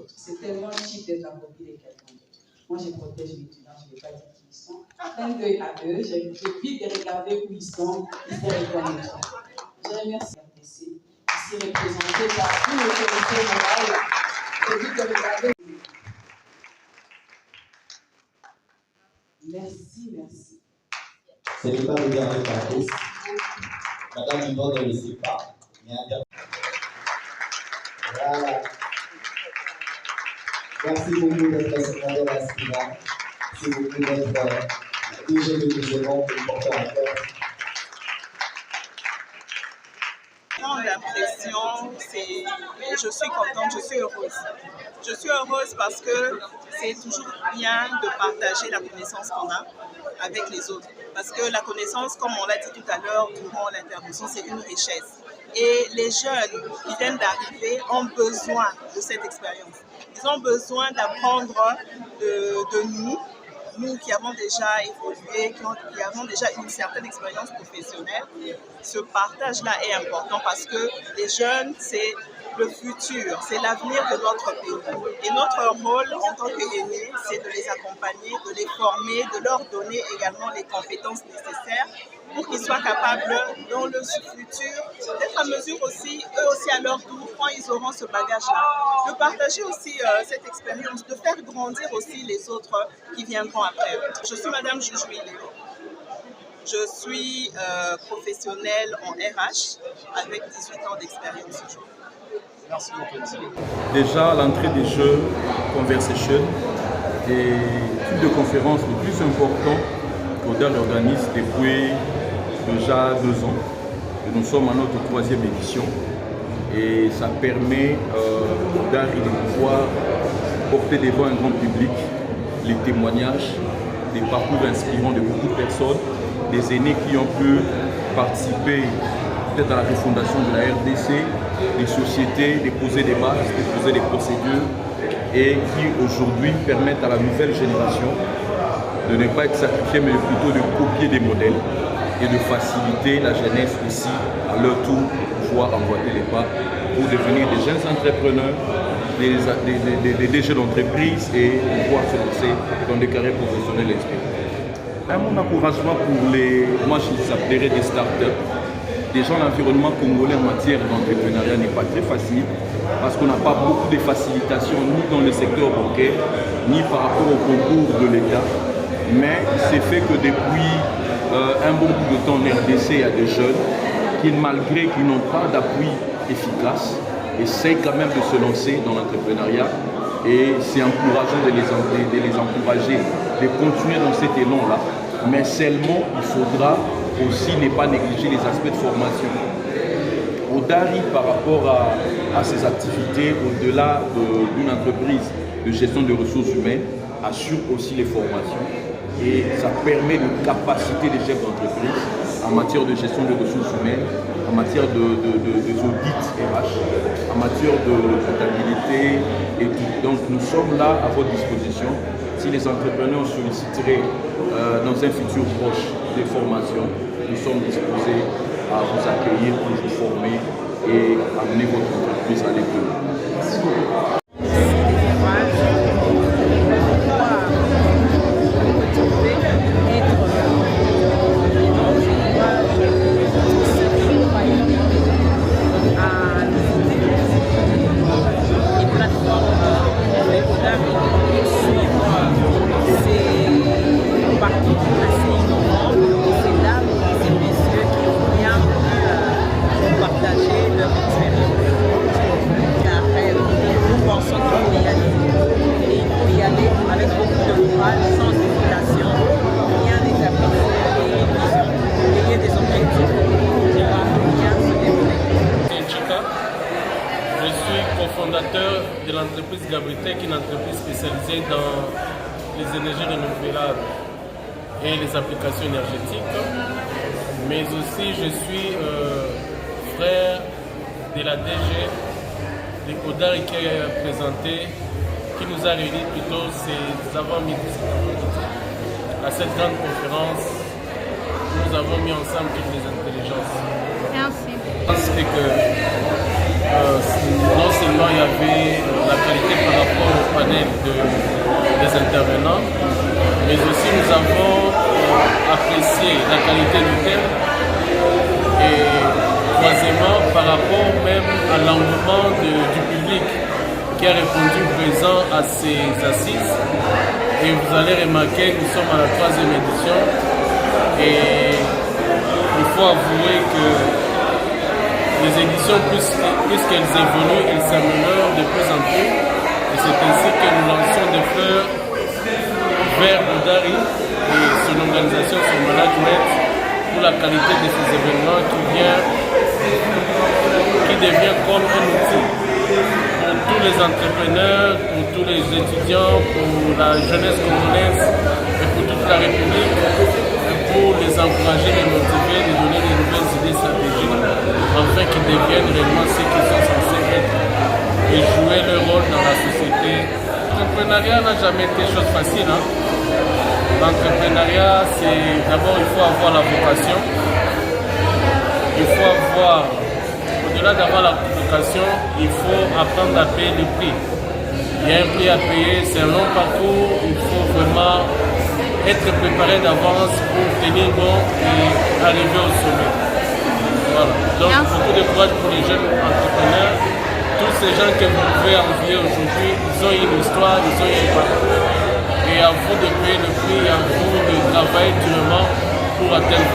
autres. C'est tellement chic d'être la copie de quelqu'un d'autre. Moi, je protège mes étudiants, je ne vais pas dire qui ils sont. D'un œil à eux, j'évite de regarder où ils sont, ils se reconnaîtront. Je remercie RDC, ici représenté par tout l'autorité morale. J'évite de regarder. Merci, merci. Ce n'est pas le dernier caprice. Madame Yvonne ne le sait pas. Voilà. Merci beaucoup d'être secrétaire aspirant. Merci beaucoup d'être DG de musulmans pour le porter en cœur. L'impression, c'est je suis contente, je suis heureuse. Je suis heureuse parce que c'est toujours bien de partager la connaissance qu'on a avec les autres. Parce que la connaissance, comme on l'a dit tout à l'heure durant l'intervention, c'est une richesse. Et les jeunes qui viennent d'arriver ont besoin de cette expérience. Ils ont besoin d'apprendre de nous qui avons déjà évolué, qui avons déjà une certaine expérience professionnelle. Ce partage-là est important parce que les jeunes, c'est le futur, c'est l'avenir de notre pays. Et notre rôle en tant qu'aînés, c'est de les accompagner, de les former, de leur donner également les compétences nécessaires pour qu'ils soient capables, dans le futur, d'être à mesure aussi, eux aussi à leur tour, quand ils auront ce bagage-là, de partager aussi cette expérience, de faire grandir aussi les autres qui viendront après. Je suis Madame Joujoui Léo. Je suis professionnelle en RH avec 18 ans d'expérience aujourd'hui. Merci beaucoup. Déjà, l'entrée des jeux Conversation est une des conférences les plus importantes qu'Odar organise depuis déjà 2 ans. Et nous sommes à notre 3e édition et ça permet d'Odar de pouvoir porter devant un grand public les témoignages, des parcours inspirants de beaucoup de personnes, des aînés qui ont pu participer peut-être à la refondation de la RDC, des sociétés, déposer des bases, déposer des procédures et qui aujourd'hui permettent à la nouvelle génération de ne pas être sacrifiée mais plutôt de copier des modèles et de faciliter la jeunesse aussi à leur tour pouvoir emboîter les pas pour devenir des jeunes entrepreneurs, des DG d'entreprise et pouvoir se lancer dans des carrières professionnelles inspirantes. Mon encouragement pour moi je les appellerais des startups. Déjà l'environnement congolais en matière d'entrepreneuriat n'est pas très facile parce qu'on n'a pas beaucoup de facilitations ni dans le secteur bancaire, ni par rapport au concours de l'État. Mais c'est fait que depuis un bon bout de temps en RDC, il y a des jeunes qui, malgré qu'ils n'ont pas d'appui efficace, essayent quand même de se lancer dans l'entrepreneuriat. Et c'est encourageant de les encourager, de continuer dans cet élan-là. Mais seulement, il faudra aussi ne pas négliger les aspects de formation. Odari, par rapport à ses activités, au-delà d'une entreprise de gestion de ressources humaines, assure aussi les formations. Et ça permet de capaciter les chefs d'entreprise en matière de gestion de ressources humaines, en matière d'audit RH, en matière de comptabilité et tout. Donc nous sommes là à votre disposition. Si les entrepreneurs solliciteraient dans un futur proche des formations, nous sommes disposés à vous accueillir pour vous former et amener votre entreprise à l'école. Merci beaucoup. Fondateur de l'entreprise Gabritech, une entreprise spécialisée dans les énergies renouvelables et les applications énergétiques. Mais aussi, je suis frère de la DG de Odari qui est présenté, qui nous a réunis plutôt ces avant-midi. À cette grande conférence, nous avons mis ensemble toutes les intelligences. Merci. Parce que non seulement il y avait la qualité par rapport professionnel des intervenants, mais aussi nous avons apprécié la qualité du thème et troisièmement par rapport même à l'engouement du public qui a répondu présent à ces assises. Et vous allez remarquer que nous sommes à la 3e édition et il faut avouer que les éditions, plus qu'elles évoluent, elles s'améliorent de plus en plus. Et c'est ainsi que nous lançons des fleurs vers Odari et son organisation, son management, pour la qualité de ces événements qui devient comme un outil pour tous les entrepreneurs, pour tous les étudiants, pour la jeunesse congolaise et pour toute la République, pour les encourager, les motiver, les donner de nouvelles idées stratégiques, afin qu'ils deviennent réellement ce qu'ils sont censés être et jouer leur rôle dans la société. L'entrepreneuriat n'a jamais été chose facile. L'entrepreneuriat, c'est d'abord il faut avoir la vocation, il faut avoir, au-delà d'avoir la vocation, il faut apprendre à payer les prix. Il y a un prix à payer, c'est un long parcours, il faut vraiment être préparé d'avance pour tenir bon et arriver au sommet. Voilà. Donc beaucoup de courage pour les jeunes entrepreneurs. Tous ces gens que vous pouvez envier aujourd'hui, ils ont une histoire, ils ont un parcours. Et à vous de payer le prix, à vous de travailler durement pour atteindre.